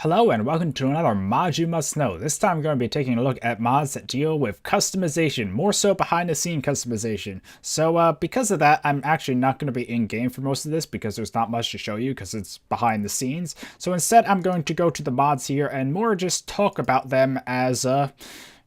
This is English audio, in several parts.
Hello and welcome to another mod you must know. This time I'm going to be taking a look at mods that deal with customization, more so behind the scene customization. So because of that, I'm actually not going to be in game for most of this because there's not much to show you because it's behind the scenes. So instead I'm going to go to the mods here and more just talk about them as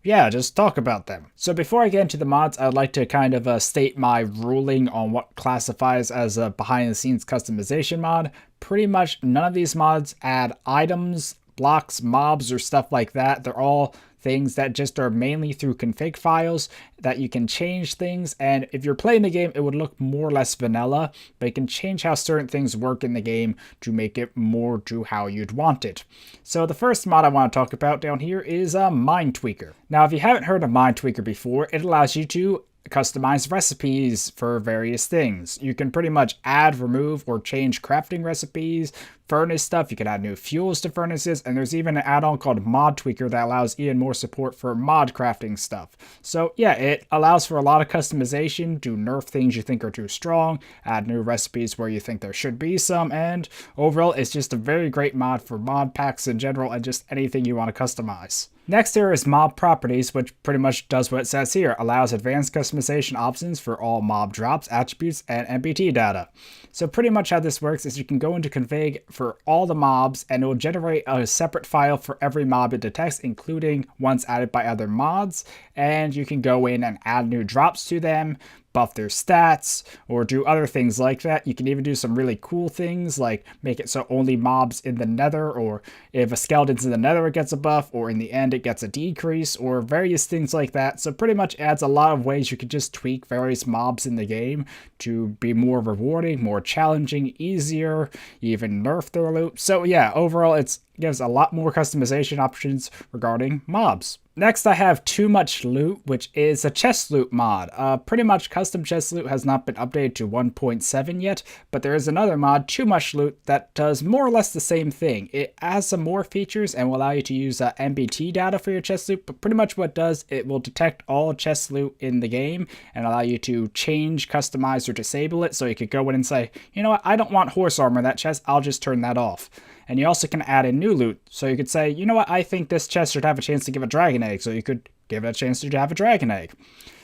just talk about them. So before I get into the mods, I'd like to kind of state my ruling on what classifies as a behind the scenes customization mod. Pretty much none of these mods add items, blocks, mobs, or stuff like that. They're all things that just are mainly through config files that you can change things, and if you're playing the game it would look more or less vanilla, but you can change how certain things work in the game to make it more to how you'd want it. So the first mod I want to talk about down here is Mind Tweaker. Now if you haven't heard of Mind Tweaker before, it allows you to customize recipes for various things. You can pretty much add, remove, or change crafting recipes, furnace stuff. You can add new fuels to furnaces, and there's even an add-on called Mod Tweaker that allows even more support for mod crafting stuff. So yeah, it allows for a lot of customization, to nerf things you think are too strong, add new recipes where you think there should be some, and overall it's just a very great mod for mod packs in general and just anything you want to customize. Next here is Mob Properties, which pretty much does what it says here, allows advanced customization options for all mob drops, attributes, and MPT data. So pretty much how this works is you can go into config for all the mobs and it will generate a separate file for every mob it detects, including ones added by other mods, and you can go in and add new drops to them, buff their stats, or do other things like that. You can even do some really cool things like make it so only mobs in the nether, or if a skeleton's in the nether it gets a buff, or in the end it gets a decrease, or various things like that. So pretty much adds a lot of ways you could just tweak various mobs in the game to be more rewarding, more challenging, easier, even nerf their loot. So yeah, overall it gives a lot more customization options regarding mobs. Next I have Too Much Loot, which is a chest loot mod. Pretty much custom chest loot has not been updated to 1.7 yet, but there is another mod, Too Much Loot, that does more or less the same thing. It has some more features and will allow you to use MBT data for your chest loot, but pretty much what it does, it will detect all chest loot in the game and allow you to change, customize, or disable it. So you could go in and say, you know what, I don't want horse armor in that chest, I'll just turn that off. And you also can add in new loot. So you could say, you know what, I think this chest should have a chance to give a dragon egg. So you could give it a chance to have a dragon egg.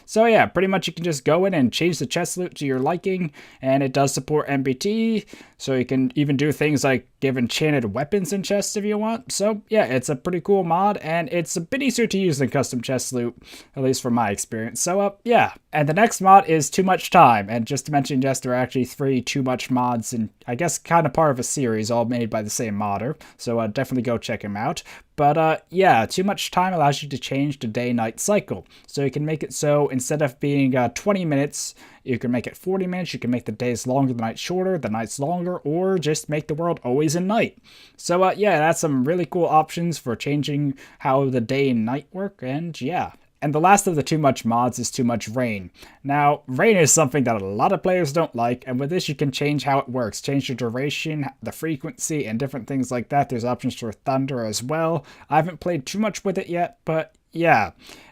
So yeah, pretty much you can just go in and change the chest loot to your liking, and it does support MBT, so you can even do things like give enchanted weapons in chests if you want. So yeah, it's a pretty cool mod, and it's a bit easier to use than custom chest loot, at least from my experience. So yeah. And the next mod is Too Much Time, and just to mention, yes, there are actually 3 Too Much mods, and I guess kind of part of a series, all made by the same modder, so definitely go check him out. But yeah, Too Much Time allows you to change the day-night cycle. So you can make it so instead of being 20 minutes, you can make it 40 minutes. You can make the days longer, the nights shorter, the nights longer, or just make the world always in night. So yeah, that's some really cool options for changing how the day and night work, and yeah. And the last of the Too Much mods is Too Much Rain. Now, rain is something that a lot of players don't like, and with this you can change how it works. Change the duration, the frequency, and different things like that. There's options for thunder as well. I haven't played too much with it yet, but yeah.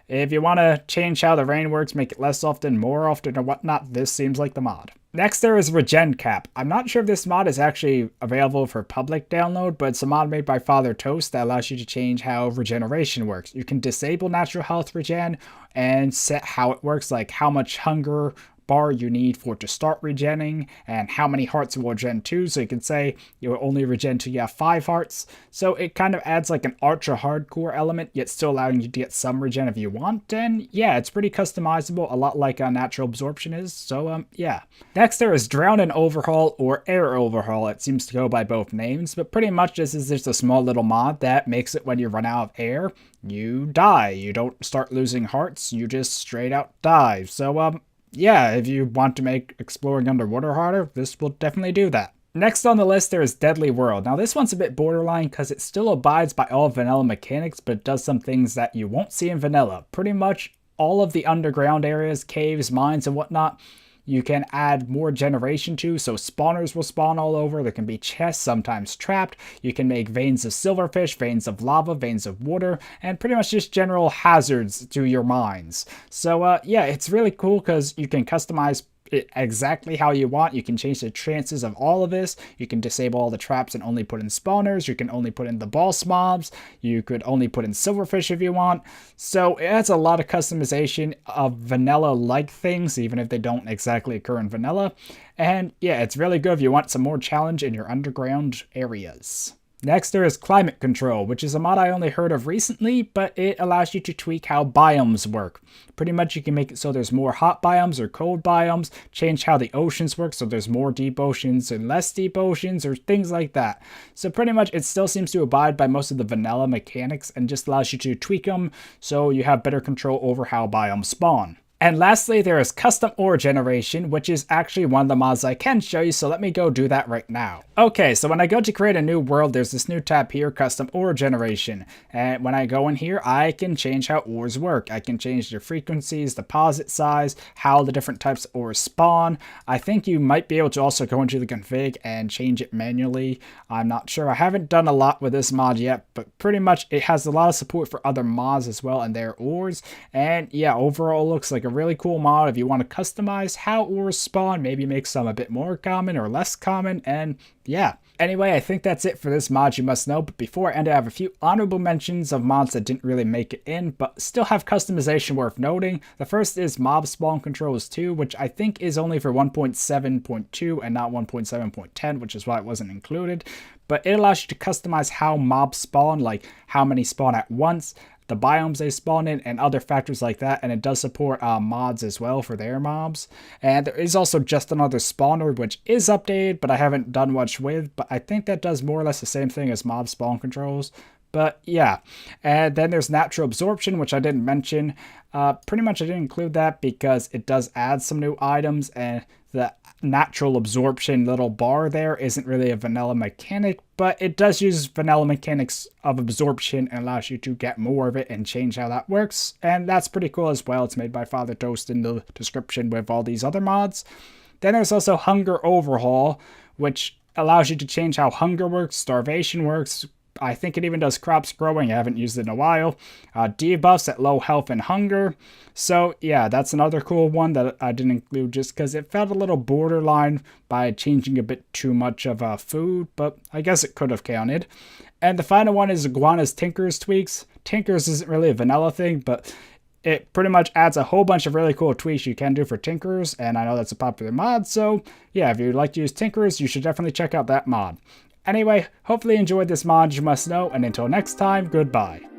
If you want to change how the rain works, make it less often, more often, or whatnot, this seems like the mod. Next there is Regen Cap. I'm not sure if this mod is actually available for public download, but it's a mod made by Father Toast that allows you to change how regeneration works. You can disable natural health regen and set how it works, like how much hunger bar you need for it to start regenning and how many hearts it will regen to. So you can say you will only regen till you have 5 hearts. So it kind of adds like an ultra hardcore element, yet still allowing you to get some regen if you want. And yeah, it's pretty customizable, a lot like natural absorption is. So yeah. Next there is Drown and Overhaul, or Air Overhaul. It seems to go by both names, but pretty much this is just a small little mod that makes it when you run out of air, you die. You don't start losing hearts, you just straight out die. So yeah, if you want to make exploring underwater harder, this will definitely do that. Next on the list there is Deadly World. Now this one's a bit borderline because it still abides by all vanilla mechanics, but it does some things that you won't see in vanilla. Pretty much all of the underground areas, caves, mines, and whatnot, you can add more generation to, so spawners will spawn all over. There can be chests, sometimes trapped. You can make veins of silverfish, veins of lava, veins of water, and pretty much just general hazards to your mines. So yeah, it's really cool because you can customize it exactly how you want. You can change the chances of all of this. You can disable all the traps and only put in spawners. You can only put in the boss mobs. You could only put in silverfish if you want. So it has a lot of customization of vanilla-like things, even if they don't exactly occur in vanilla. And yeah, it's really good if you want some more challenge in your underground areas. Next, there is Climate Control, which is a mod I only heard of recently, but it allows you to tweak how biomes work. Pretty much you can make it so there's more hot biomes or cold biomes, change how the oceans work so there's more deep oceans and less deep oceans, or things like that. So pretty much it still seems to abide by most of the vanilla mechanics and just allows you to tweak them so you have better control over how biomes spawn. And lastly, there is Custom Ore Generation, which is actually one of the mods I can show you, so let me go do that right now. Okay, so when I go to create a new world, there's this new tab here, Custom Ore Generation. And when I go in here, I can change how ores work. I can change their frequencies, deposit size, how the different types of ores spawn. I think you might be able to also go into the config and change it manually. I'm not sure. I haven't done a lot with this mod yet, but pretty much it has a lot of support for other mods as well and their ores. And yeah, overall it looks like a really cool mod if you want to customize how ores spawn, maybe make some a bit more common or less common, and yeah. Anyway, I think that's it for this mod you must know, but before I end, I have a few honorable mentions of mods that didn't really make it in, but still have customization worth noting. The first is Mob Spawn Controls 2, which I think is only for 1.7.2 and not 1.7.10, which is why it wasn't included, but it allows you to customize how mobs spawn, like how many spawn at once, the biomes they spawn in, and other factors like that, and it does support mods as well for their mobs. And there is also Just Another Spawner, which is updated, but I haven't done much with, but I think that does more or less the same thing as mob spawn controls. But yeah, and then there's Natural Absorption, which I didn't mention. Pretty much I didn't include that because it does add some new items, and the Natural Absorption little bar there isn't really a vanilla mechanic, but it does use vanilla mechanics of absorption and allows you to get more of it and change how that works, and that's pretty cool as well. It's made by Father Toast in the description with all these other mods. Then there's also Hunger Overhaul, which allows you to change how hunger works, starvation works. I think it even does crops growing. I haven't used it in a while. Debuffs at low health and hunger. So yeah, that's another cool one that I didn't include just because it felt a little borderline by changing a bit too much of food, but I guess it could have counted. And the final one is Iguana's Tinkers Tweaks. Tinkers isn't really a vanilla thing, but it pretty much adds a whole bunch of really cool tweaks you can do for Tinkerers, and I know that's a popular mod, so yeah, if you'd like to use Tinkerers, you should definitely check out that mod. Anyway, hopefully you enjoyed this mod you must know, and until next time, goodbye.